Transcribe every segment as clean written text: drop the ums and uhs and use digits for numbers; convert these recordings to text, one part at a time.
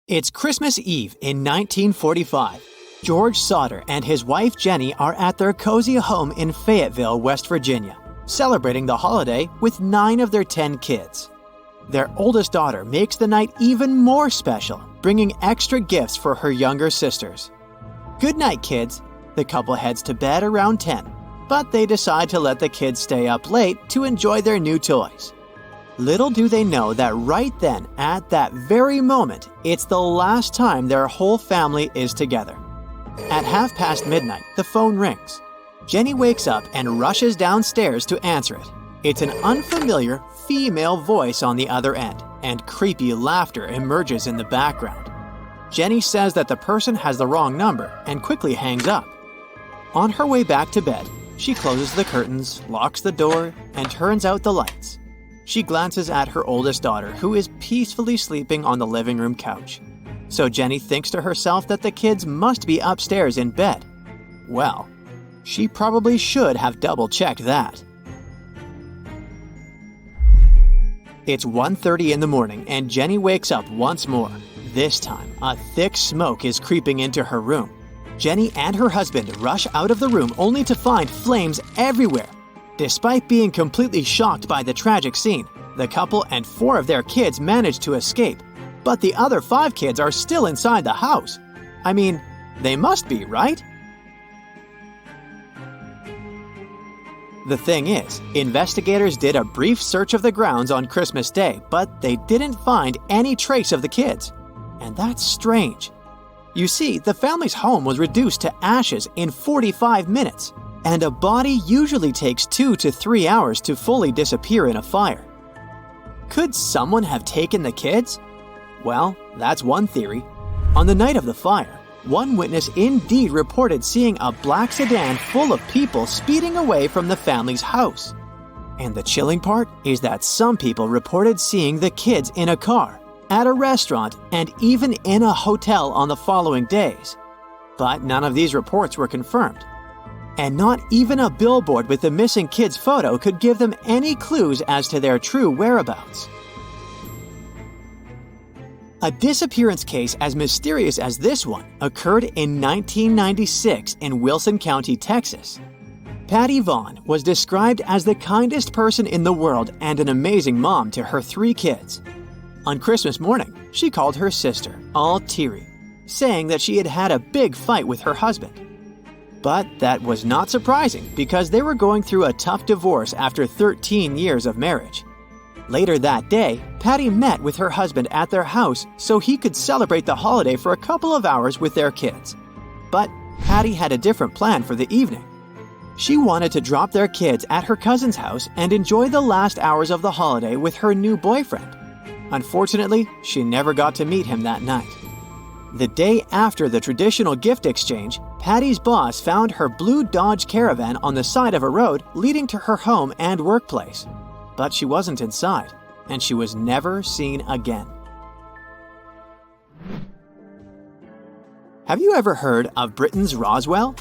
It's Christmas Eve in 1945. George Sauter and his wife Jenny are at their cozy home in Fayetteville, West Virginia, celebrating the holiday with 9 of their 10 kids. Their oldest daughter makes the night even more special, bringing extra gifts for her younger sisters. Good night, kids. The couple heads to bed around 10, but they decide to let the kids stay up late to enjoy their new toys. Little do they know that right then, at that very moment, it's the last time their whole family is together. At midnight, the phone rings. Jenny wakes up and rushes downstairs to answer it. It's an unfamiliar female voice on the other end, and creepy laughter emerges in the background. Jenny says that the person has the wrong number and quickly hangs up. On her way back to bed, she closes the curtains, locks the door, and turns out the lights. She glances at her oldest daughter, who is peacefully sleeping on the living room couch. So Jenny thinks to herself that the kids must be upstairs in bed. Well, she probably should have double-checked that. It's 1:30 in the morning and Jenny wakes up once more. This time, a thick smoke is creeping into her room. Jenny and her husband rush out of the room only to find flames everywhere. Despite being completely shocked by the tragic scene, the couple and 4 of their kids manage to escape, but the other 5 kids are still inside the house. I mean, they must be, right? The thing is, investigators did a brief search of the grounds on Christmas Day, but they didn't find any trace of the kids. And that's strange. You see, the family's home was reduced to ashes in 45 minutes. And a body usually takes 2 to 3 hours to fully disappear in a fire. Could someone have taken the kids? Well, that's one theory. On the night of the fire, one witness indeed reported seeing a black sedan full of people speeding away from the family's house. And the chilling part is that some people reported seeing the kids in a car, at a restaurant, and even in a hotel on the following days. But none of these reports were confirmed. And not even a billboard with the missing kid's photo could give them any clues as to their true whereabouts. A disappearance case as mysterious as this one occurred in 1996 in Wilson County, Texas. Patty Vaughn was described as the kindest person in the world and an amazing mom to her 3 kids. On Christmas morning, she called her sister, all teary, saying that she had had a big fight with her husband. But that was not surprising because they were going through a tough divorce after 13 years of marriage. Later that day, Patty met with her husband at their house so he could celebrate the holiday for a couple of hours with their kids. But Patty had a different plan for the evening. She wanted to drop their kids at her cousin's house and enjoy the last hours of the holiday with her new boyfriend. Unfortunately, she never got to meet him that night. The day after the traditional gift exchange, Patty's boss found her blue Dodge Caravan on the side of a road leading to her home and workplace. But she wasn't inside, and she was never seen again. Have you ever heard of Britain's Roswell?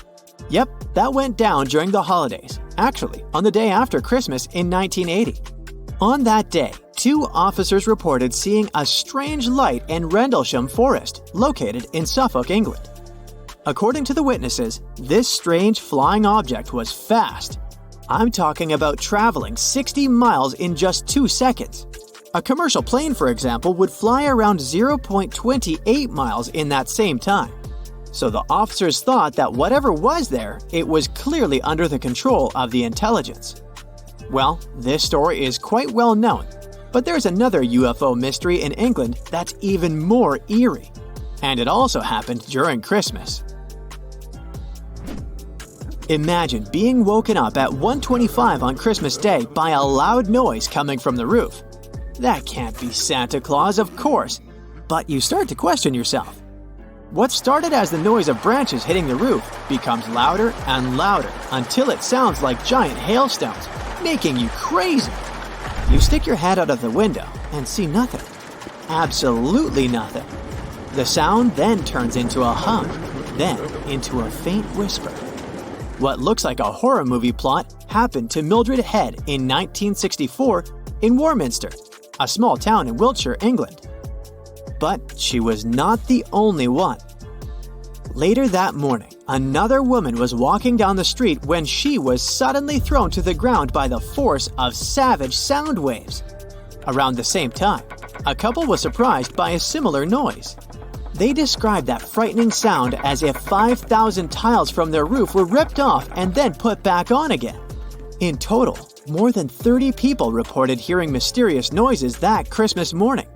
Yep, that went down during the holidays, actually on the day after Christmas in 1980. On that day, 2 officers reported seeing a strange light in Rendlesham Forest, located in Suffolk, England. According to the witnesses, this strange flying object was fast. I'm talking about traveling 60 miles in just 2 seconds. A commercial plane, for example, would fly around 0.28 miles in that same time. So the officers thought that whatever was there, it was clearly under the control of the intelligence. Well, this story is quite well known, but there's another UFO mystery in England that's even more eerie. And it also happened during Christmas. Imagine being woken up at 1:25 on Christmas Day by a loud noise coming from the roof. That can't be Santa Claus, of course, but you start to question yourself. What started as the noise of branches hitting the roof becomes louder and louder until it sounds like giant hailstones, making you crazy. You stick your head out of the window and see nothing. Absolutely nothing. The sound then turns into a hum, then into a faint whisper. What looks like a horror movie plot happened to Mildred Head in 1964 in Warminster, a small town in Wiltshire, England. But she was not the only one. Later that morning, another woman was walking down the street when she was suddenly thrown to the ground by the force of savage sound waves. Around the same time, a couple was surprised by a similar noise. They described that frightening sound as if 5,000 tiles from their roof were ripped off and then put back on again. In total, more than 30 people reported hearing mysterious noises that Christmas morning.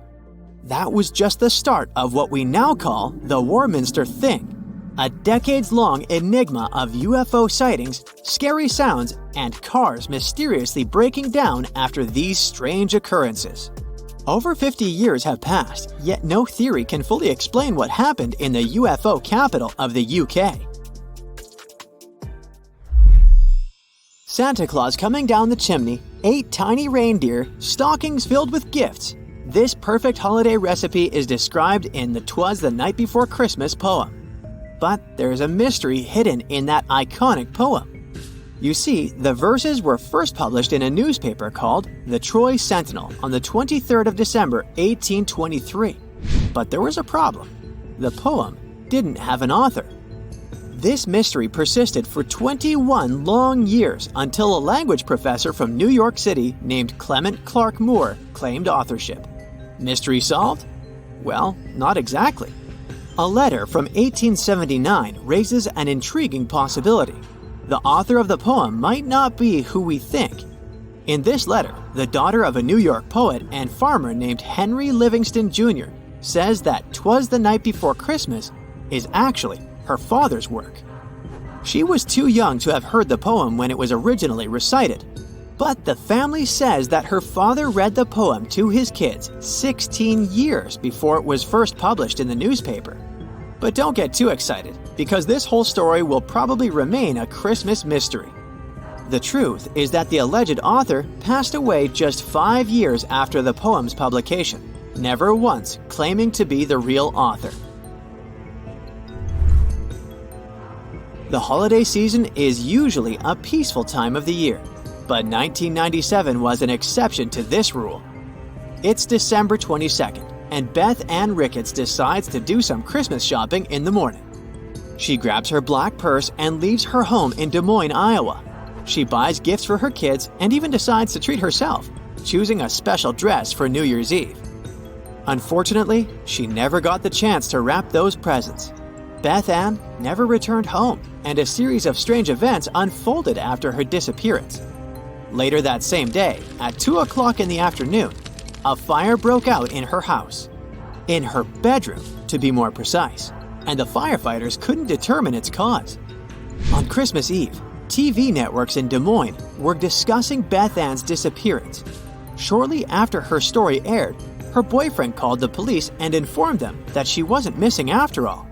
That was just the start of what we now call the Warminster Thing, a decades-long enigma of UFO sightings, scary sounds, and cars mysteriously breaking down after these strange occurrences. Over 50 years have passed, yet no theory can fully explain what happened in the UFO capital of the UK. Santa Claus coming down the chimney, 8 tiny reindeer, stockings filled with gifts. This perfect holiday recipe is described in the "'Twas the Night Before Christmas" poem. But there's a mystery hidden in that iconic poem. You see, the verses were first published in a newspaper called the Troy Sentinel on the 23rd of December, 1823. But there was a problem. The poem didn't have an author. This mystery persisted for 21 long years until a language professor from New York City named Clement Clark Moore claimed authorship. Mystery solved? Well, not exactly. A letter from 1879 raises an intriguing possibility. The author of the poem might not be who we think. In this letter, the daughter of a New York poet and farmer named Henry Livingston Jr. says that "'Twas the Night Before Christmas" is actually her father's work. She was too young to have heard the poem when it was originally recited, but the family says that her father read the poem to his kids 16 years before it was first published in the newspaper. But don't get too excited, because this whole story will probably remain a Christmas mystery. The truth is that the alleged author passed away just 5 years after the poem's publication, never once claiming to be the real author. The holiday season is usually a peaceful time of the year, but 1997 was an exception to this rule. It's December 22nd, and Beth Ann Ricketts decides to do some Christmas shopping in the morning. She grabs her black purse and leaves her home in Des Moines, Iowa. She buys gifts for her kids and even decides to treat herself, choosing a special dress for New Year's Eve. Unfortunately, she never got the chance to wrap those presents. Beth Ann never returned home, and a series of strange events unfolded after her disappearance. Later that same day, at 2 o'clock in the afternoon, a fire broke out in her house. In her bedroom, to be more precise, and the firefighters couldn't determine its cause. On Christmas Eve, TV networks in Des Moines were discussing Beth Ann's disappearance. Shortly after her story aired, her boyfriend called the police and informed them that she wasn't missing after all.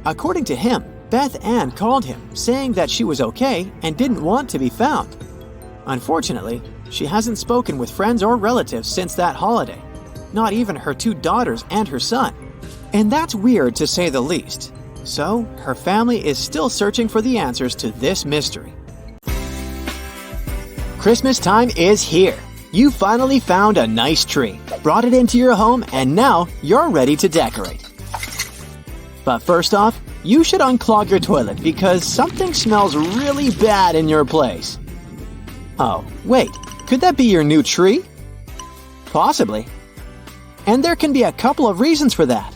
According to him, Beth Ann called him, saying that she was okay and didn't want to be found. Unfortunately, she hasn't spoken with friends or relatives since that holiday, not even her 2 daughters and her son. And that's weird to say the least. So, her family is still searching for the answers to this mystery. Christmas time is here. You finally found a nice tree, brought it into your home, and now you're ready to decorate. But first off, you should unclog your toilet because something smells really bad in your place. Oh, wait, could that be your new tree? Possibly. And there can be a couple of reasons for that.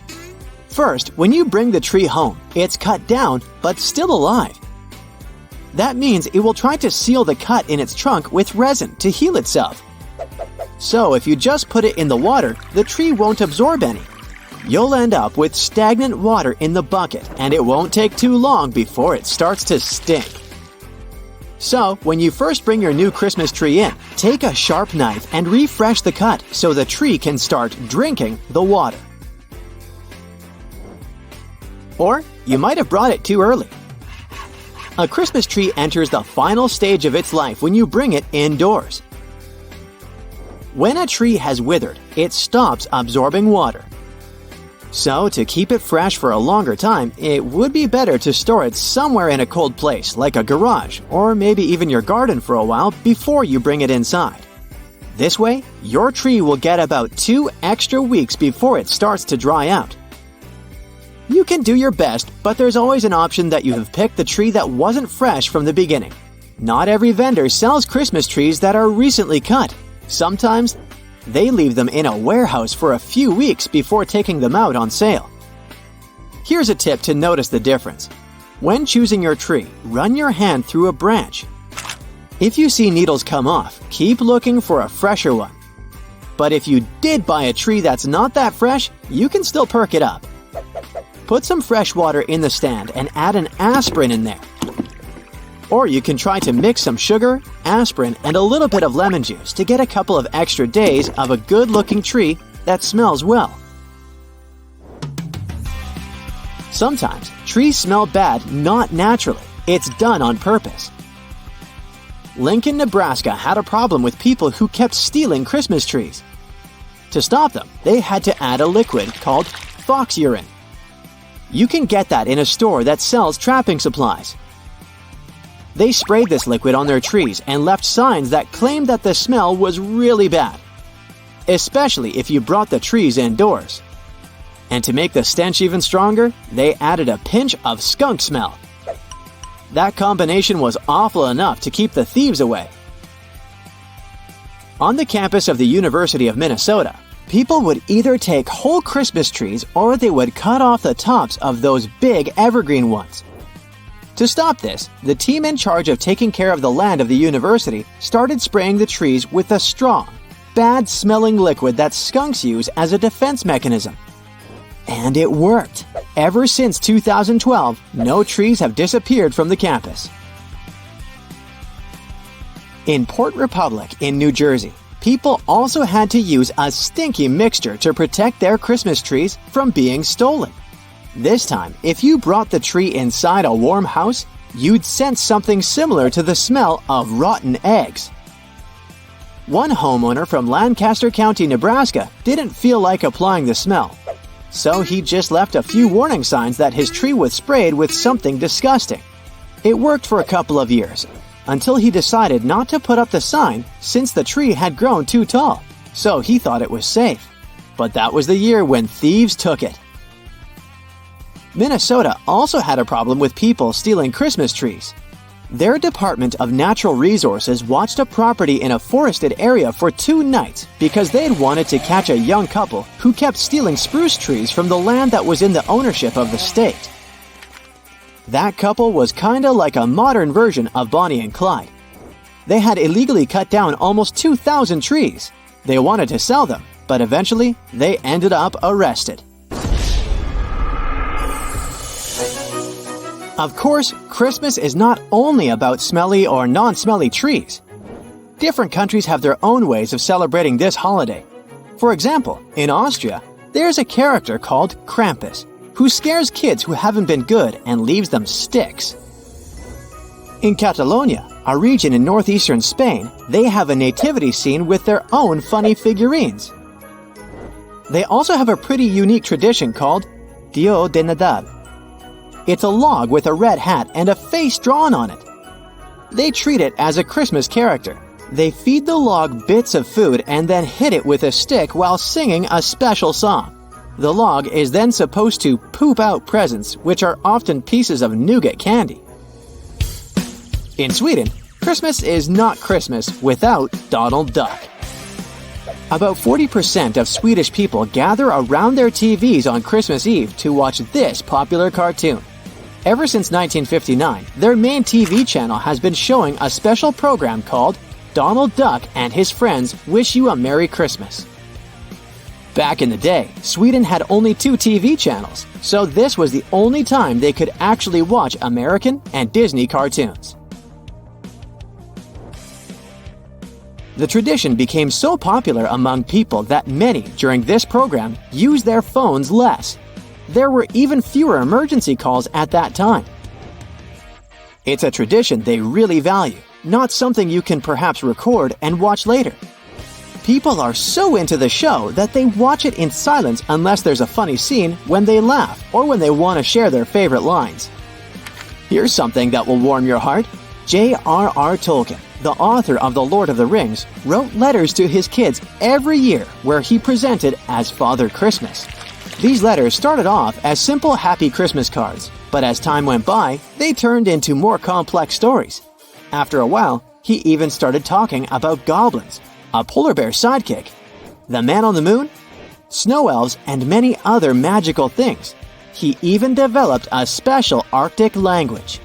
First, when you bring the tree home, it's cut down but still alive. That means it will try to seal the cut in its trunk with resin to heal itself. So if you just put it in the water, the tree won't absorb any. You'll end up with stagnant water in the bucket, and it won't take too long before it starts to stink. So, when you first bring your new Christmas tree in, take a sharp knife and refresh the cut so the tree can start drinking the water. Or, you might have brought it too early. A Christmas tree enters the final stage of its life when you bring it indoors. When a tree has withered, it stops absorbing water. So, to keep it fresh for a longer time, it would be better to store it somewhere in a cold place, like a garage, or maybe even your garden for a while before you bring it inside. This way, your tree will get about 2 extra weeks before it starts to dry out. You can do your best, but there's always an option that you have picked the tree that wasn't fresh from the beginning. Not every vendor sells Christmas trees that are recently cut. Sometimes, they leave them in a warehouse for a few weeks before taking them out on sale. Here's a tip to notice the difference. When choosing your tree, run your hand through a branch. If you see needles come off, keep looking for a fresher one. But if you did buy a tree that's not that fresh, you can still perk it up. Put some fresh water in the stand and add an aspirin in there. Or you can try to mix some sugar, aspirin, and a little bit of lemon juice to get a couple of extra days of a good-looking tree that smells well. Sometimes, trees smell bad not naturally. It's done on purpose. Lincoln, Nebraska had a problem with people who kept stealing Christmas trees. To stop them, they had to add a liquid called fox urine. You can get that in a store that sells trapping supplies. They sprayed this liquid on their trees and left signs that claimed that the smell was really bad, especially if you brought the trees indoors. And to make the stench even stronger, they added a pinch of skunk smell. That combination was awful enough to keep the thieves away. On the campus of the University of Minnesota, people would either take whole Christmas trees or they would cut off the tops of those big evergreen ones. To stop this, the team in charge of taking care of the land of the university started spraying the trees with a strong, bad-smelling liquid that skunks use as a defense mechanism. And it worked. Ever since 2012, no trees have disappeared from the campus. In Port Republic in New Jersey, people also had to use a stinky mixture to protect their Christmas trees from being stolen. This time, if you brought the tree inside a warm house, you'd sense something similar to the smell of rotten eggs. One homeowner from Lancaster County, Nebraska, didn't feel like applying the smell. So he just left a few warning signs that his tree was sprayed with something disgusting. It worked for a couple of years, until he decided not to put up the sign since the tree had grown too tall, so he thought it was safe. But that was the year when thieves took it. Minnesota also had a problem with people stealing Christmas trees. Their Department of Natural Resources watched a property in a forested area for 2 nights because they'd wanted to catch a young couple who kept stealing spruce trees from the land that was in the ownership of the state. That couple was kinda like a modern version of Bonnie and Clyde. They had illegally cut down almost 2,000 trees. They wanted to sell them, but eventually they ended up arrested. Of course, Christmas is not only about smelly or non-smelly trees. Different countries have their own ways of celebrating this holiday. For example, in Austria, there's a character called Krampus, who scares kids who haven't been good and leaves them sticks. In Catalonia, a region in northeastern Spain, they have a nativity scene with their own funny figurines. They also have a pretty unique tradition called Dia de Nadal. It's a log with a red hat and a face drawn on it. They treat it as a Christmas character. They feed the log bits of food and then hit it with a stick while singing a special song. The log is then supposed to poop out presents, which are often pieces of nougat candy. In Sweden, Christmas is not Christmas without Donald Duck. About 40% of Swedish people gather around their TVs on Christmas Eve to watch this popular cartoon. Ever since 1959, their main TV channel has been showing a special program called Donald Duck and His Friends Wish You a Merry Christmas. Back in the day, Sweden had only 2 TV channels, so this was the only time they could actually watch American and Disney cartoons. The tradition became so popular among people that many, during this program, used their phones less. There were even fewer emergency calls at that time. It's a tradition they really value, not something you can perhaps record and watch later. People are so into the show that they watch it in silence unless there's a funny scene when they laugh or when they want to share their favorite lines. Here's something that will warm your heart. J.R.R. Tolkien, the author of The Lord of the Rings, wrote letters to his kids every year where he presented as Father Christmas. These letters started off as simple Happy Christmas cards, but as time went by, they turned into more complex stories. After a while, he even started talking about goblins, a polar bear sidekick, the man on the moon, snow elves, and many other magical things. He even developed a special Arctic language.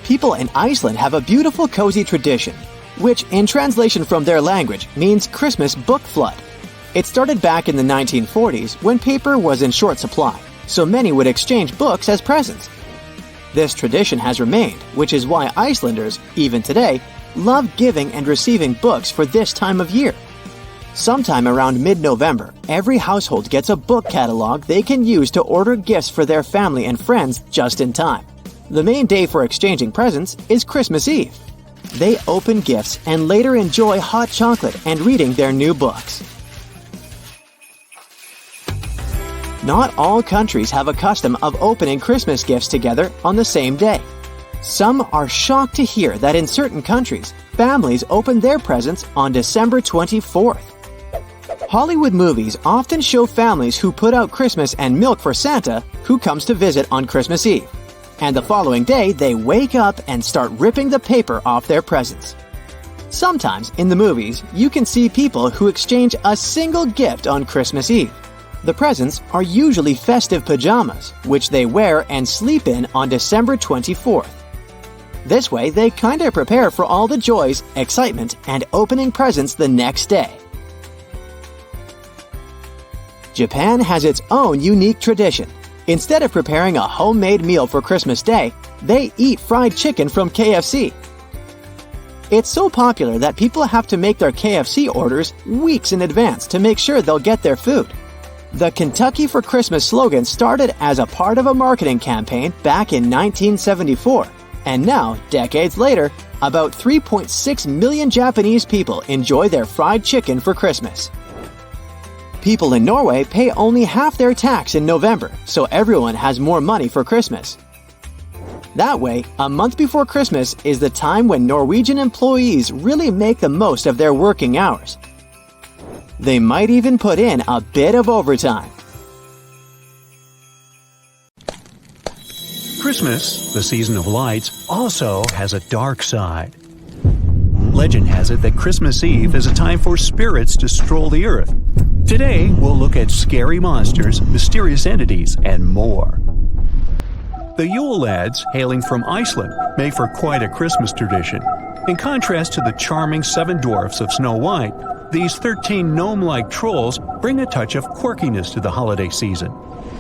People in Iceland have a beautiful cozy tradition, which in translation from their language means Christmas book flood. It started back in the 1940s when paper was in short supply, so many would exchange books as presents. This tradition has remained, which is why Icelanders, even today, love giving and receiving books for this time of year. Sometime around mid-November, every household gets a book catalog they can use to order gifts for their family and friends just in time. The main day for exchanging presents is Christmas Eve. They open gifts and later enjoy hot chocolate and reading their new books. Not all countries have a custom of opening Christmas gifts together on the same day. Some are shocked to hear that in certain countries, families open their presents on December 24th. Hollywood movies often show families who put out Christmas and milk for Santa, who comes to visit on Christmas Eve. And the following day, they wake up and start ripping the paper off their presents. Sometimes in the movies, you can see people who exchange a single gift on Christmas Eve. The presents are usually festive pajamas, which they wear and sleep in on December 24th. This way, they kinda prepare for all the joys, excitement, and opening presents the next day. Japan has its own unique tradition. Instead of preparing a homemade meal for Christmas Day, they eat fried chicken from KFC. It's so popular that people have to make their KFC orders weeks in advance to make sure they'll get their food. The Kentucky for Christmas slogan started as a part of a marketing campaign back in 1974, and now, decades later, about 3.6 million Japanese people enjoy their fried chicken for Christmas. People in Norway pay only half their tax in November, so everyone has more money for Christmas. That way, a month before Christmas is the time when Norwegian employees really make the most of their working hours. They might even put in a bit of overtime. Christmas, the season of lights, also has a dark side. Legend has it that Christmas Eve is a time for spirits to stroll the earth. Today, we'll look at scary monsters, mysterious entities, and more. The Yule lads, hailing from Iceland, make for quite a Christmas tradition. In contrast to the charming 7 dwarfs of Snow White, these 13 gnome-like trolls bring a touch of quirkiness to the holiday season.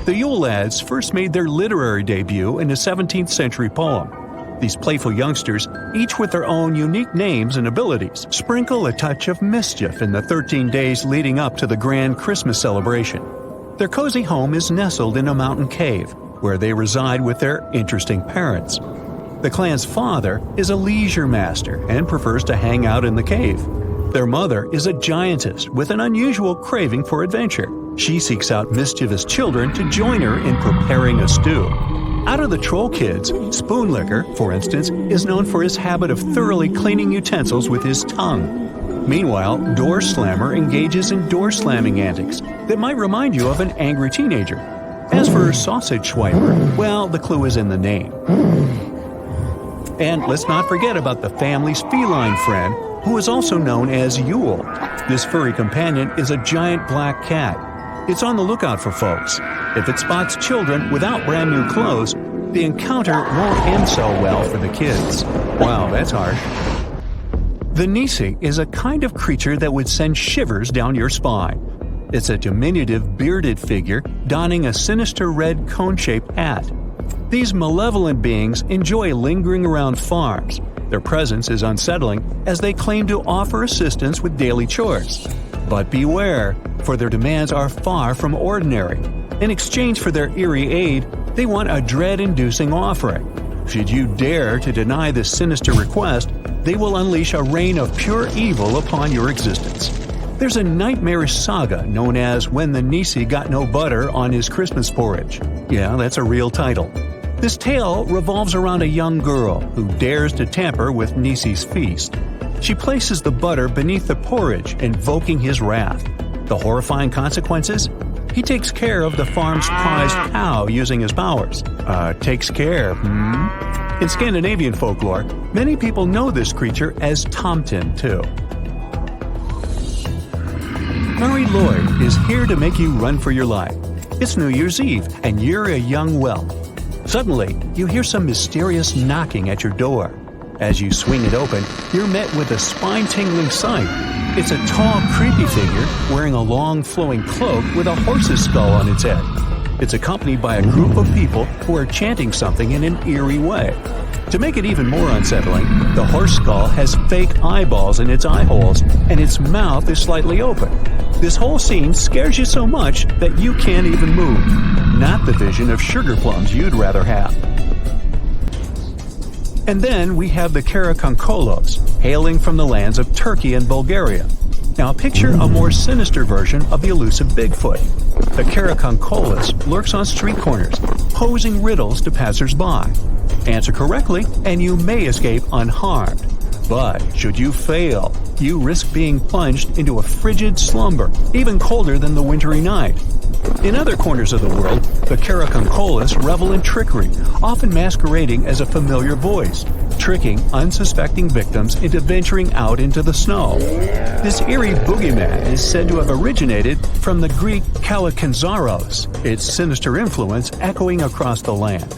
The Yule lads first made their literary debut in a 17th century poem. These playful youngsters, each with their own unique names and abilities, sprinkle a touch of mischief in the 13 days leading up to the grand Christmas celebration. Their cozy home is nestled in a mountain cave, where they reside with their interesting parents. The clan's father is a leisure master and prefers to hang out in the cave. Their mother is a giantess with an unusual craving for adventure. She seeks out mischievous children to join her in preparing a stew. Out of the troll kids, Spoonlicker, for instance, is known for his habit of thoroughly cleaning utensils with his tongue. Meanwhile, Door Slammer engages in door-slamming antics that might remind you of an angry teenager. As for Sausage Swiper, well, the clue is in the name. And let's not forget about the family's feline friend, who is also known as Yule. This furry companion is a giant black cat. It's on the lookout for folks. If it spots children without brand new clothes, the encounter won't end so well for the kids. Wow, that's harsh. The Nisi is a kind of creature that would send shivers down your spine. It's a diminutive bearded figure donning a sinister red cone-shaped hat. These malevolent beings enjoy lingering around farms. Their presence is unsettling as they claim to offer assistance with daily chores. But beware, for their demands are far from ordinary. In exchange for their eerie aid, they want a dread-inducing offering. Should you dare to deny this sinister request, they will unleash a reign of pure evil upon your existence. There's a nightmarish saga known as When the Nisi Got No Butter on His Christmas Porridge. Yeah, that's a real title. This tale revolves around a young girl who dares to tamper with Nisi's feast. She places the butter beneath the porridge, invoking his wrath. The horrifying consequences? He takes care of the farm's prized cow using his powers. Takes care, In Scandinavian folklore, many people know this creature as Tomten, too. Mary Lloyd is here to make you run for your life. It's New Year's Eve, and you're a young whelp. Suddenly, you hear some mysterious knocking at your door. As you swing it open, you're met with a spine-tingling sight. It's a tall, creepy figure wearing a long, flowing cloak with a horse's skull on its head. It's accompanied by a group of people who are chanting something in an eerie way. To make it even more unsettling, the horse skull has fake eyeballs in its eye holes, and its mouth is slightly open. This whole scene scares you so much that you can't even move. Not the vision of sugar plums you'd rather have. And then we have the Karakonkolos, hailing from the lands of Turkey and Bulgaria. Now picture a more sinister version of the elusive Bigfoot. The Karakonkolos lurks on street corners, posing riddles to passers-by. Answer correctly, and you may escape unharmed. But should you fail, you risk being plunged into a frigid slumber, even colder than the wintry night. In other corners of the world, the Karakonkolos revel in trickery, often masquerading as a familiar voice, tricking unsuspecting victims into venturing out into the snow. This eerie boogeyman is said to have originated from the Greek Kalakanzaros, its sinister influence echoing across the land.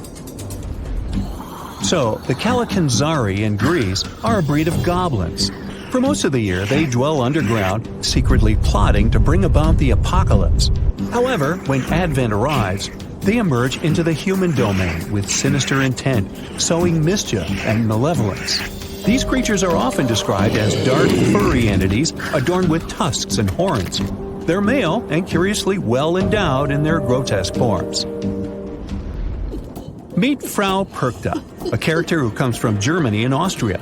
So, the Kalakanzari in Greece are a breed of goblins. For most of the year, they dwell underground, secretly plotting to bring about the apocalypse. However, when Advent arrives, they emerge into the human domain with sinister intent, sowing mischief and malevolence. These creatures are often described as dark, furry entities adorned with tusks and horns. They're male and curiously well endowed in their grotesque forms. Meet Frau Perkta, a character who comes from Germany and Austria.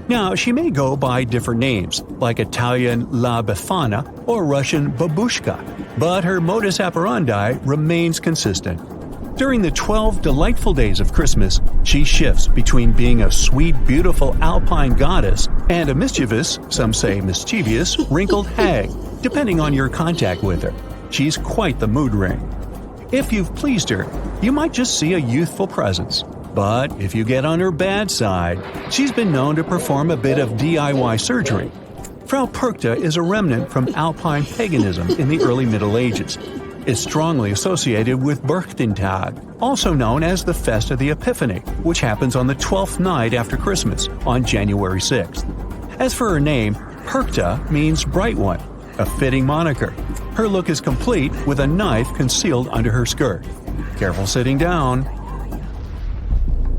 Now, she may go by different names, like Italian La Befana or Russian Babushka, but her modus operandi remains consistent. During the 12 delightful days of Christmas, she shifts between being a sweet, beautiful alpine goddess and a mischievous, some say mischievous, wrinkled hag, depending on your contact with her. She's quite the mood ring. If you've pleased her, you might just see a youthful presence. But if you get on her bad side, she's been known to perform a bit of DIY surgery. Frau Perkta is a remnant from Alpine paganism in the early Middle Ages. It's strongly associated with Berchtentag, also known as the Fest of the Epiphany, which happens on the 12th night after Christmas, on January 6th. As for her name, Perkta means bright one, a fitting moniker. Her look is complete with a knife concealed under her skirt. Careful sitting down.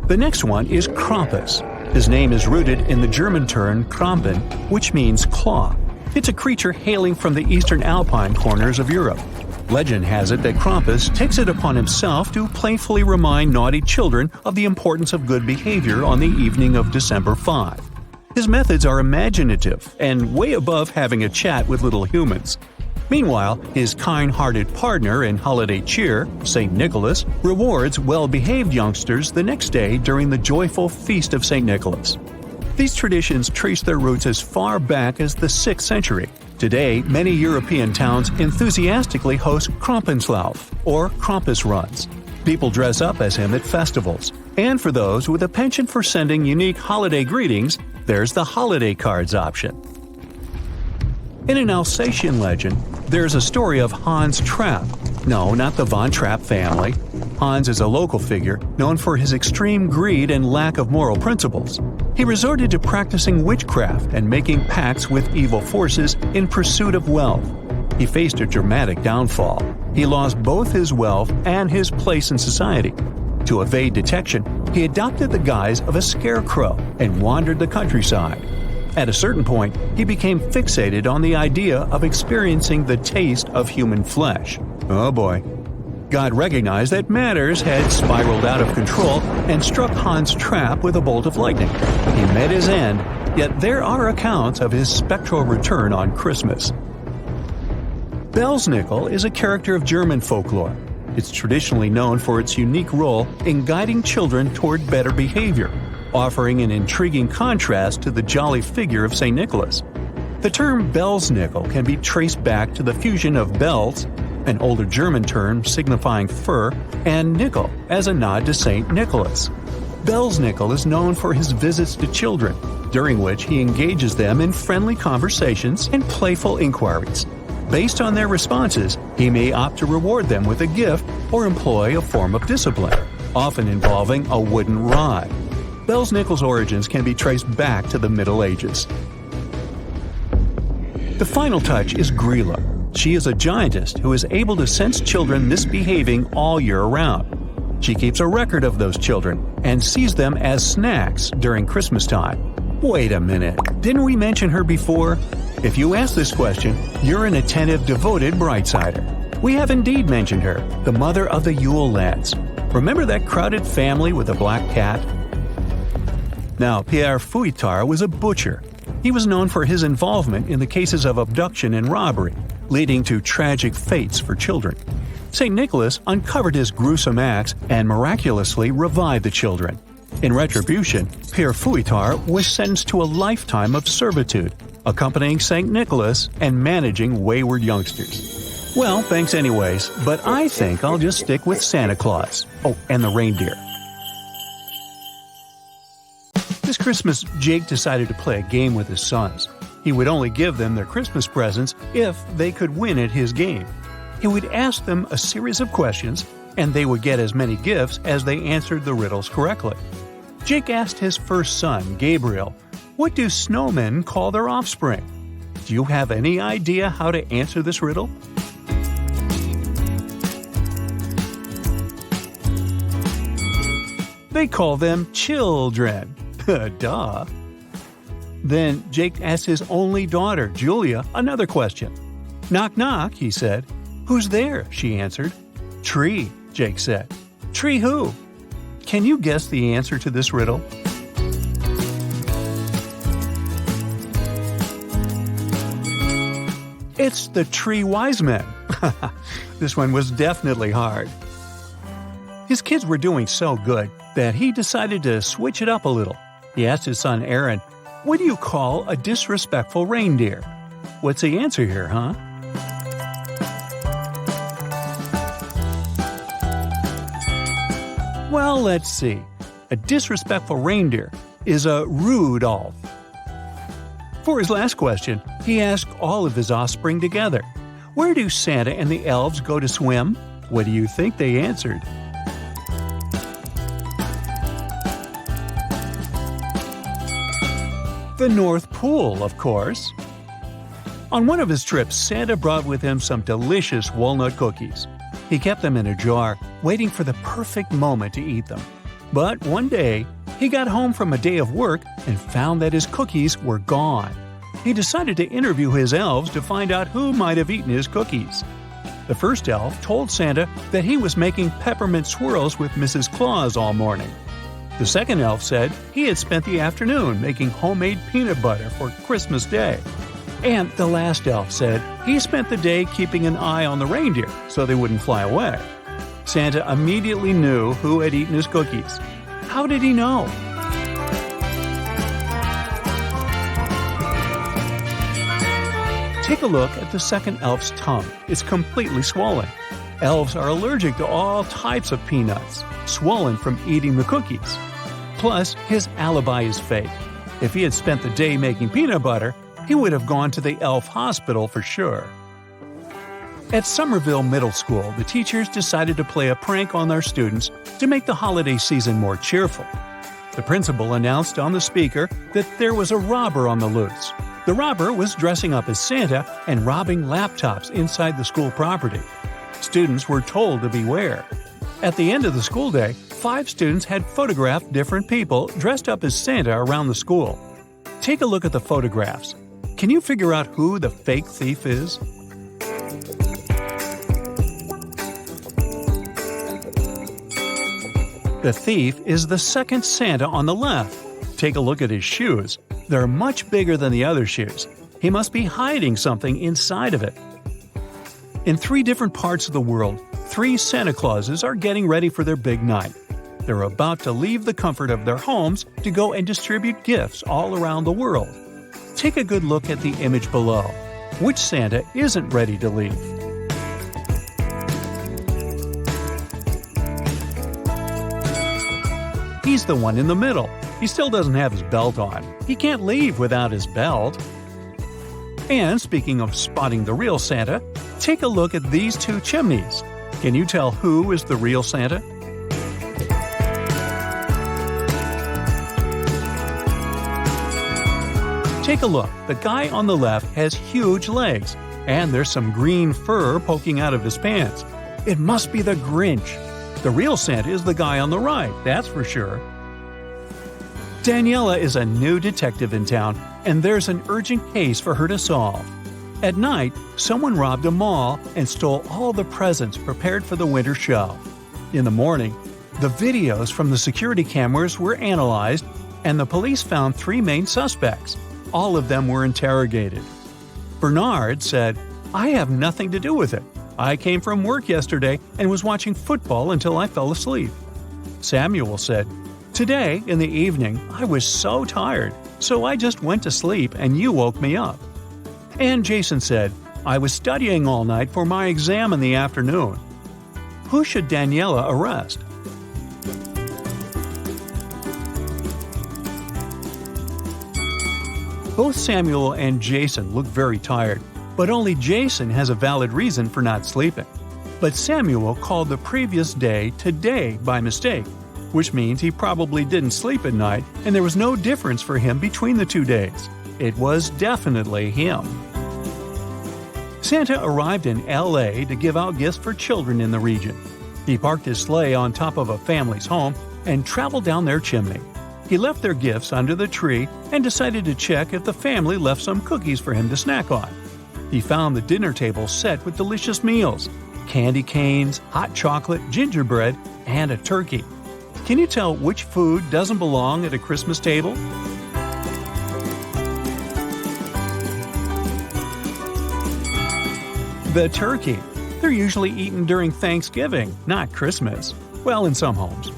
The next one is Krampus. His name is rooted in the German term Krampen, which means claw. It's a creature hailing from the eastern Alpine corners of Europe. Legend has it that Krampus takes it upon himself to playfully remind naughty children of the importance of good behavior on the evening of December 5. His methods are imaginative and way above having a chat with little humans. Meanwhile, his kind-hearted partner in holiday cheer, St. Nicholas, rewards well-behaved youngsters the next day during the joyful Feast of St. Nicholas. These traditions trace their roots as far back as the 6th century. Today, many European towns enthusiastically host Krampenslauf, or Krampus runs. People dress up as him at festivals. And for those with a penchant for sending unique holiday greetings, there's the holiday cards option. In an Alsatian legend, there's a story of Hans Trapp. No, not the Von Trapp family. Hans is a local figure known for his extreme greed and lack of moral principles. He resorted to practicing witchcraft and making pacts with evil forces in pursuit of wealth. He faced a dramatic downfall. He lost both his wealth and his place in society. To evade detection, he adopted the guise of a scarecrow and wandered the countryside. At a certain point, he became fixated on the idea of experiencing the taste of human flesh. Oh boy. God recognized that matters had spiraled out of control and struck Hans Trapp with a bolt of lightning. He met his end, yet there are accounts of his spectral return on Christmas. Belsnickel is a character of German folklore. It's traditionally known for its unique role in guiding children toward better behavior, offering an intriguing contrast to the jolly figure of St. Nicholas. The term Belsnickel can be traced back to the fusion of bells, an older German term signifying fur, and nickel as a nod to St. Nicholas. Belsnickel is known for his visits to children, during which he engages them in friendly conversations and playful inquiries. Based on their responses, he may opt to reward them with a gift or employ a form of discipline, often involving a wooden rod. Belsnickel's origins can be traced back to the Middle Ages. The final touch is Grilla. She is a giantess who is able to sense children misbehaving all year round. She keeps a record of those children and sees them as snacks during Christmas time. Wait a minute, didn't we mention her before? If you ask this question, you're an attentive, devoted brightsider. We have indeed mentioned her, the mother of the Yule lads. Remember that crowded family with the black cat? Now, Pierre Fouettard was a butcher. He was known for his involvement in the cases of abduction and robbery, leading to tragic fates for children. St. Nicholas uncovered his gruesome acts and miraculously revived the children. In retribution, Pierre Fouettard was sentenced to a lifetime of servitude, accompanying St. Nicholas and managing wayward youngsters. Well, thanks anyways, but I think I'll just stick with Santa Claus. Oh, and the reindeer. This Christmas, Jake decided to play a game with his sons. He would only give them their Christmas presents if they could win at his game. He would ask them a series of questions, and they would get as many gifts as they answered the riddles correctly. Jake asked his first son, Gabriel, "What do snowmen call their offspring?" Do you have any idea how to answer this riddle? They call them children. Duh. Then Jake asked his only daughter, Julia, another question. "Knock, knock," he said. "Who's there?" she answered. "Tree," Jake said. "Tree who?" Can you guess the answer to this riddle? It's the Three Wise Men. This one was definitely hard. His kids were doing so good that he decided to switch it up a little. He asked his son Aaron, "What do you call a disrespectful reindeer?" What's the answer here, huh? Well, let's see. A disrespectful reindeer is a Rudolph. For his last question, he asked all of his offspring together, "Where do Santa and the elves go to swim?" What do you think they answered? The North Pole, of course. On one of his trips, Santa brought with him some delicious walnut cookies. He kept them in a jar, waiting for the perfect moment to eat them. But one day, he got home from a day of work and found that his cookies were gone. He decided to interview his elves to find out who might have eaten his cookies. The first elf told Santa that he was making peppermint swirls with Mrs. Claus all morning. The second elf said he had spent the afternoon making homemade peanut butter for Christmas Day. And the last elf said he spent the day keeping an eye on the reindeer so they wouldn't fly away. Santa immediately knew who had eaten his cookies. How did he know? Take a look at the second elf's tongue. It's completely swollen. Elves are allergic to all types of peanuts, swollen from eating the cookies. Plus, his alibi is fake. If he had spent the day making peanut butter, he would have gone to the elf hospital for sure. At Somerville Middle School, the teachers decided to play a prank on their students to make the holiday season more cheerful. The principal announced on the speaker that there was a robber on the loose. The robber was dressing up as Santa and robbing laptops inside the school property. Students were told to beware. At the end of the school day, 5 students had photographed different people dressed up as Santa around the school. Take a look at the photographs. Can you figure out who the fake thief is? The thief is the second Santa on the left. Take a look at his shoes. They're much bigger than the other shoes. He must be hiding something inside of it. In 3 different parts of the world, 3 Santa Clauses are getting ready for their big night. They're about to leave the comfort of their homes to go and distribute gifts all around the world. Take a good look at the image below. Which Santa isn't ready to leave? He's the one in the middle. He still doesn't have his belt on. He can't leave without his belt. And speaking of spotting the real Santa, take a look at these 2 chimneys. Can you tell who is the real Santa? Take a look. The guy on the left has huge legs, and there's some green fur poking out of his pants. It must be the Grinch. The real Santa is the guy on the right, that's for sure. Daniela is a new detective in town, and there's an urgent case for her to solve. At night, someone robbed a mall and stole all the presents prepared for the winter show. In the morning, the videos from the security cameras were analyzed, and the police found 3 main suspects. All of them were interrogated. Bernard said, "I have nothing to do with it. I came from work yesterday and was watching football until I fell asleep." Samuel said, "Today, in the evening, I was so tired, so I just went to sleep and you woke me up." And Jason said, "I was studying all night for my exam in the afternoon." Who should Daniela arrest? Both Samuel and Jason look very tired, but only Jason has a valid reason for not sleeping. But Samuel called the previous day today by mistake, which means he probably didn't sleep at night and there was no difference for him between the 2 days. It was definitely him. Santa arrived in LA to give out gifts for children in the region. He parked his sleigh on top of a family's home and traveled down their chimney. He left their gifts under the tree and decided to check if the family left some cookies for him to snack on. He found the dinner table set with delicious meals: candy canes, hot chocolate, gingerbread, and a turkey. Can you tell which food doesn't belong at a Christmas table? The turkey. They're usually eaten during Thanksgiving, not Christmas. Well, in some homes.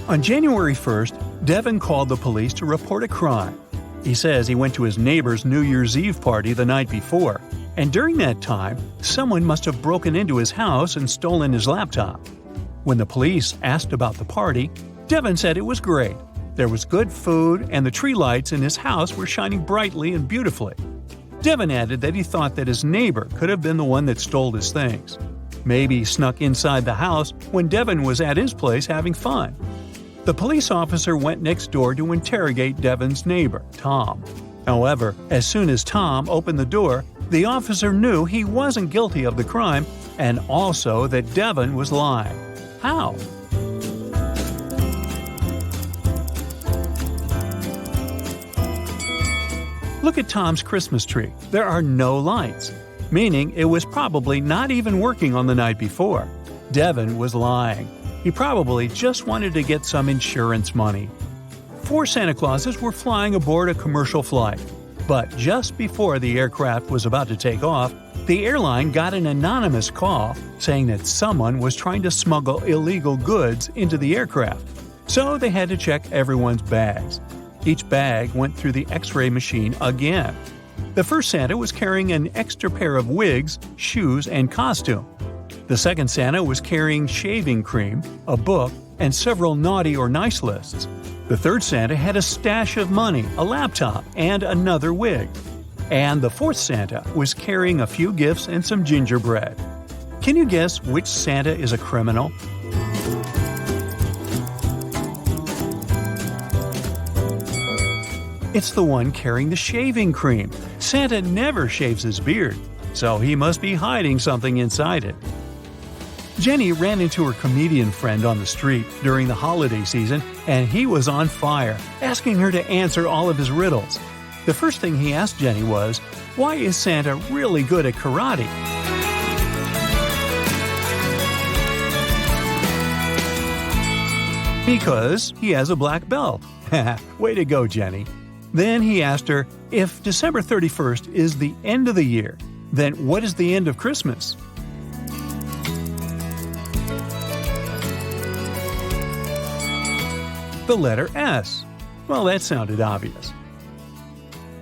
On January 1st, Devin called the police to report a crime. He says he went to his neighbor's New Year's Eve party the night before, and during that time, someone must have broken into his house and stolen his laptop. When the police asked about the party, Devin said it was great. There was good food, and the tree lights in his house were shining brightly and beautifully. Devin added that he thought that his neighbor could have been the one that stole his things. Maybe he snuck inside the house when Devin was at his place having fun. The police officer went next door to interrogate Devin's neighbor, Tom. However, as soon as Tom opened the door, the officer knew he wasn't guilty of the crime and also that Devin was lying. How? Look at Tom's Christmas tree. There are no lights, meaning it was probably not even working on the night before. Devin was lying. He probably just wanted to get some insurance money. 4 Santa Clauses were flying aboard a commercial flight. But just before the aircraft was about to take off, the airline got an anonymous call saying that someone was trying to smuggle illegal goods into the aircraft. So they had to check everyone's bags. Each bag went through the X-ray machine again. The first Santa was carrying an extra pair of wigs, shoes, and costume. The second Santa was carrying shaving cream, a book, and several naughty or nice lists. The third Santa had a stash of money, a laptop, and another wig. And the fourth Santa was carrying a few gifts and some gingerbread. Can you guess which Santa is a criminal? It's the one carrying the shaving cream. Santa never shaves his beard, so he must be hiding something inside it. Jenny ran into her comedian friend on the street during the holiday season, and he was on fire, asking her to answer all of his riddles. The first thing he asked Jenny was, "Why is Santa really good at karate?" "Because he has a black belt." Way to go, Jenny. Then he asked her, if December 31st is the end of the year, then what is the end of Christmas? The letter S. Well, that sounded obvious.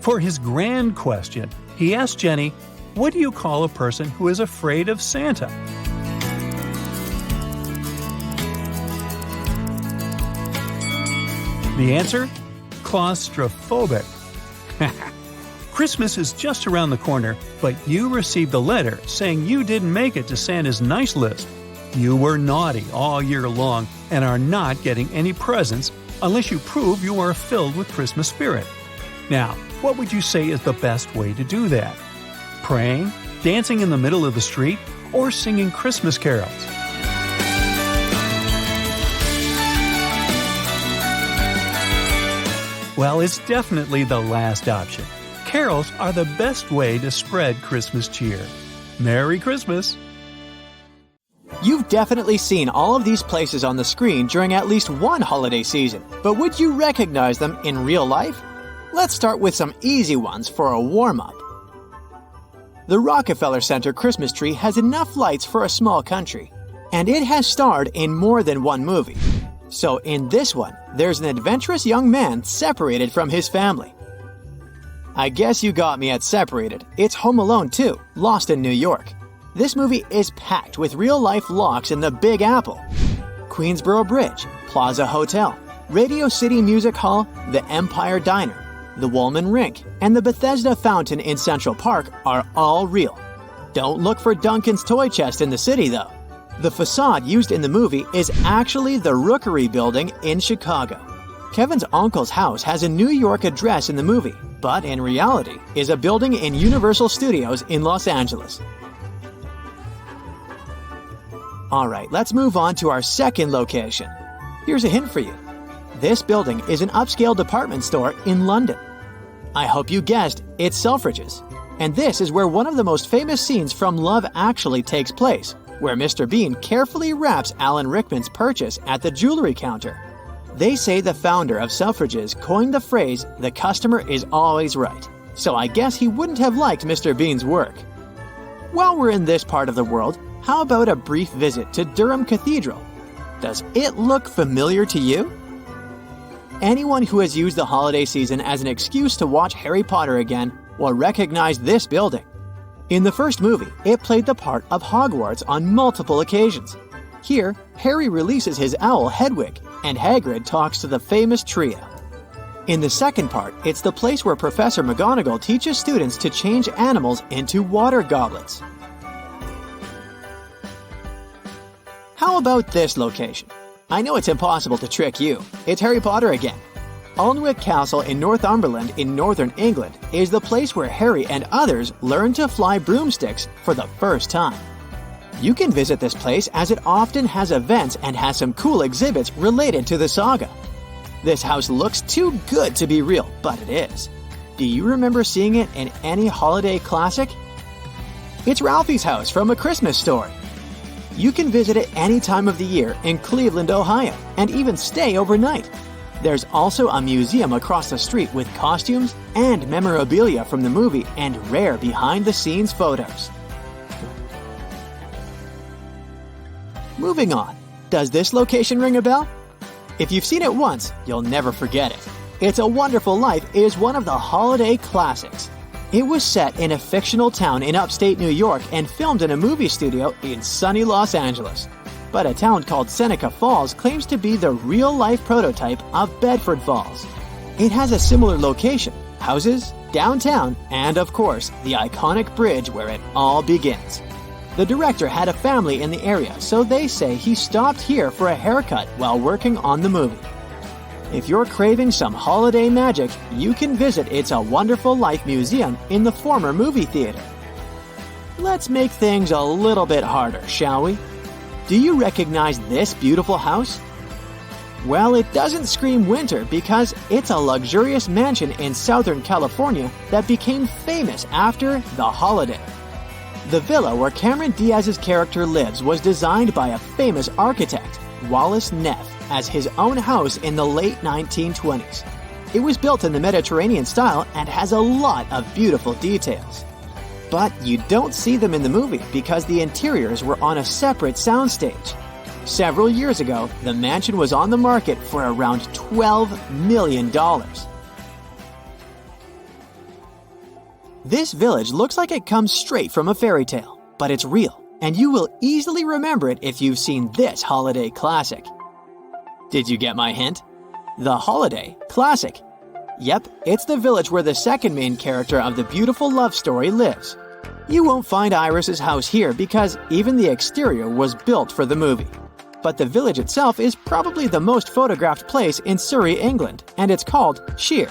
For his grand question, he asked Jenny, "What do you call a person who is afraid of Santa?" The answer? Claustrophobic. Christmas is just around the corner, but you received a letter saying you didn't make it to Santa's nice list. You were naughty all year long and are not getting any presents unless you prove you are filled with Christmas spirit. Now, what would you say is the best way to do that? Praying, dancing in the middle of the street, or singing Christmas carols? Well, it's definitely the last option. Carols are the best way to spread Christmas cheer. Merry Christmas! You've definitely seen all of these places on the screen during at least one holiday season, but would you recognize them in real life? Let's start with some easy ones for a warm-up. The Rockefeller Center Christmas tree has enough lights for a small country, and it has starred in more than one movie. So in this one, there's an adventurous young man separated from his family. I guess you got me at separated. It's Home Alone 2, Lost in New York. This movie is packed with real-life locks in the Big Apple. Queensboro Bridge, Plaza Hotel, Radio City Music Hall, the Empire Diner, the Woolman Rink, and the Bethesda Fountain in Central Park are all real. Don't look for Duncan's toy chest in the city, though. The facade used in the movie is actually the Rookery Building in Chicago. Kevin's uncle's house has a New York address in the movie, but in reality is a building in Universal Studios in Los Angeles. Alright, let's move on to our second location. Here's a hint for you. This building is an upscale department store in London. I hope you guessed it's Selfridges. And this is where one of the most famous scenes from Love Actually takes place, where Mr. Bean carefully wraps Alan Rickman's purchase at the jewelry counter. They say the founder of Selfridges coined the phrase, "The customer is always right," so I guess he wouldn't have liked Mr. Bean's work. While we're in this part of the world, how about a brief visit to Durham Cathedral? Does it look familiar to you? Anyone who has used the holiday season as an excuse to watch Harry Potter again will recognize this building. In the first movie, it played the part of Hogwarts on multiple occasions. Here, Harry releases his owl Hedwig, and Hagrid talks to the famous trio. In the second part, it's the place where Professor McGonagall teaches students to change animals into water goblets. How about this location? I know it's impossible to trick you. It's Harry Potter again. Alnwick Castle in Northumberland in northern England is the place where Harry and others learn to fly broomsticks for the first time. You can visit this place as it often has events and has some cool exhibits related to the saga. This house looks too good to be real, but it is. Do you remember seeing it in any holiday classic? It's Ralphie's house from A Christmas Story. You can visit it any time of the year in Cleveland, Ohio, and even stay overnight. There's also a museum across the street with costumes and memorabilia from the movie and rare behind-the-scenes photos. Moving on, does this location ring a bell? If you've seen it once, you'll never forget it. It's a Wonderful Life is one of the holiday classics. It was set in a fictional town in upstate New York and filmed in a movie studio in sunny Los Angeles. But a town called Seneca Falls claims to be the real-life prototype of Bedford Falls. It has a similar location, houses, downtown, and of course, the iconic bridge where it all begins. The director had a family in the area, so they say he stopped here for a haircut while working on the movie. If you're craving some holiday magic, you can visit It's a Wonderful Life Museum in the former movie theater. Let's make things a little bit harder, shall we? Do you recognize this beautiful house? Well, it doesn't scream winter because it's a luxurious mansion in Southern California that became famous after The Holiday. The villa where Cameron Diaz's character lives was designed by a famous architect, Wallace Neff, as his own house in the late 1920s. It was built in the Mediterranean style and has a lot of beautiful details. But you don't see them in the movie because the interiors were on a separate soundstage. Several years ago, the mansion was on the market for around $12 million. This village looks like it comes straight from a fairy tale, but it's real, and you will easily remember it if you've seen this holiday classic. Did you get my hint? The holiday classic. Yep, it's the village where the second main character of the beautiful love story lives. You won't find Iris's house here because even the exterior was built for the movie. But the village itself is probably the most photographed place in Surrey, England, and it's called Sheer.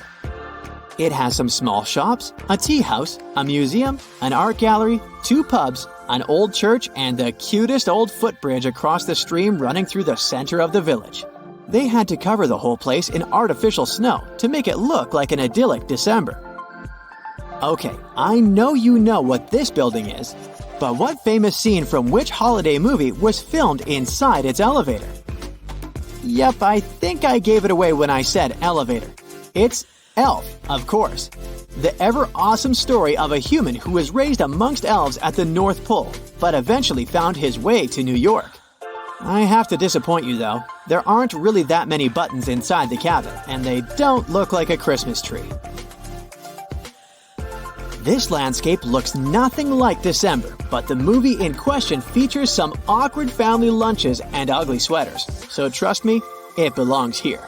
It has some small shops, a tea house, a museum, an art gallery, 2 pubs, an old church, and the cutest old footbridge across the stream running through the center of the village. They had to cover the whole place in artificial snow to make it look like an idyllic December. Okay, I know you know what this building is, but what famous scene from which holiday movie was filmed inside its elevator? Yep, I think I gave it away when I said elevator. It's Elf, of course. The ever-awesome story of a human who was raised amongst elves at the North Pole, but eventually found his way to New York. I have to disappoint you though. There aren't really that many buttons inside the cabin, and they don't look like a Christmas tree. This landscape looks nothing like December, but the movie in question features some awkward family lunches and ugly sweaters, so trust me, it belongs here.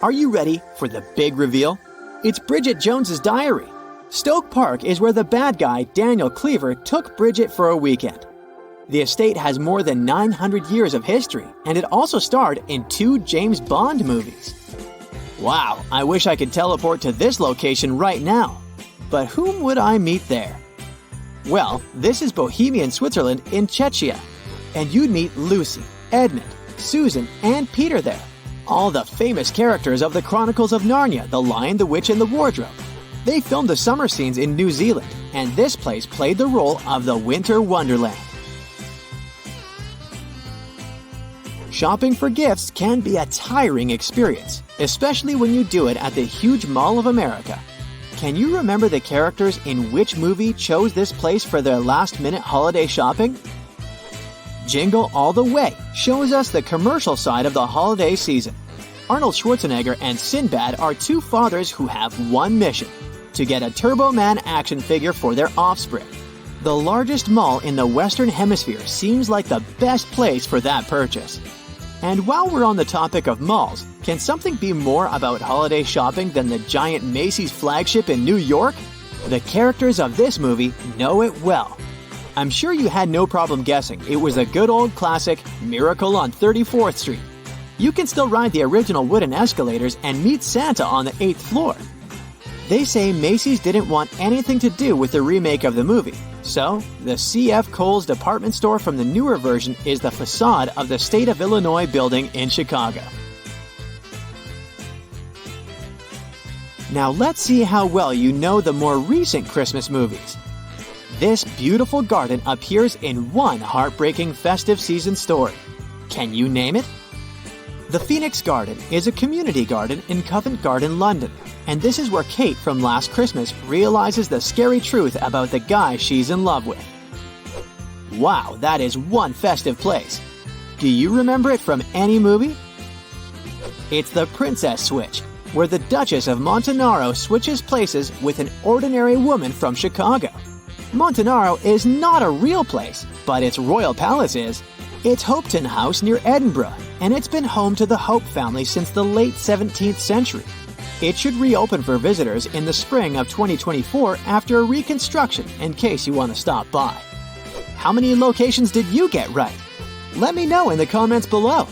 Are you ready for the big reveal? It's Bridget Jones's diary. Stoke Park is where the bad guy, Daniel Cleaver, took Bridget for a weekend. The estate has more than 900 years of history, and it also starred in 2 James Bond movies. Wow, I wish I could teleport to this location right now. But whom would I meet there? Well, this is Bohemian Switzerland in Czechia, and you'd meet Lucy, Edmund, Susan, and Peter there. All the famous characters of the Chronicles of Narnia, The Lion, the Witch, and the Wardrobe. They filmed the summer scenes in New Zealand, and this place played the role of the Winter Wonderland. Shopping for gifts can be a tiring experience, especially when you do it at the huge Mall of America. Can you remember the characters in which movie chose this place for their last-minute holiday shopping? Jingle All the Way shows us the commercial side of the holiday season. Arnold Schwarzenegger and Sinbad are 2 fathers who have one mission: to get a Turbo Man action figure for their offspring. The largest mall in the Western Hemisphere seems like the best place for that purchase. And while we're on the topic of malls, can something be more about holiday shopping than the giant Macy's flagship in New York? The characters of this movie know it well. I'm sure you had no problem guessing it was the good old classic Miracle on 34th Street. You can still ride the original wooden escalators and meet Santa on the 8th floor. They say Macy's didn't want anything to do with the remake of the movie, so the C.F. Kohl's department store from the newer version is the facade of the State of Illinois building in Chicago. Now let's see how well you know the more recent Christmas movies. This beautiful garden appears in one heartbreaking festive season story. Can you name it? The Phoenix Garden is a community garden in Covent Garden, London, and this is where Kate from Last Christmas realizes the scary truth about the guy she's in love with. Wow, that is one festive place. Do you remember it from any movie? It's the Princess Switch, where the Duchess of Montenaro switches places with an ordinary woman from Chicago. Montenaro is not a real place, but its royal palace is. It's Hopeton House near Edinburgh, and it's been home to the Hope family since the late 17th century. It should reopen for visitors in the spring of 2024 after a reconstruction in case you want to stop by. How many locations did you get right? Let me know in the comments below.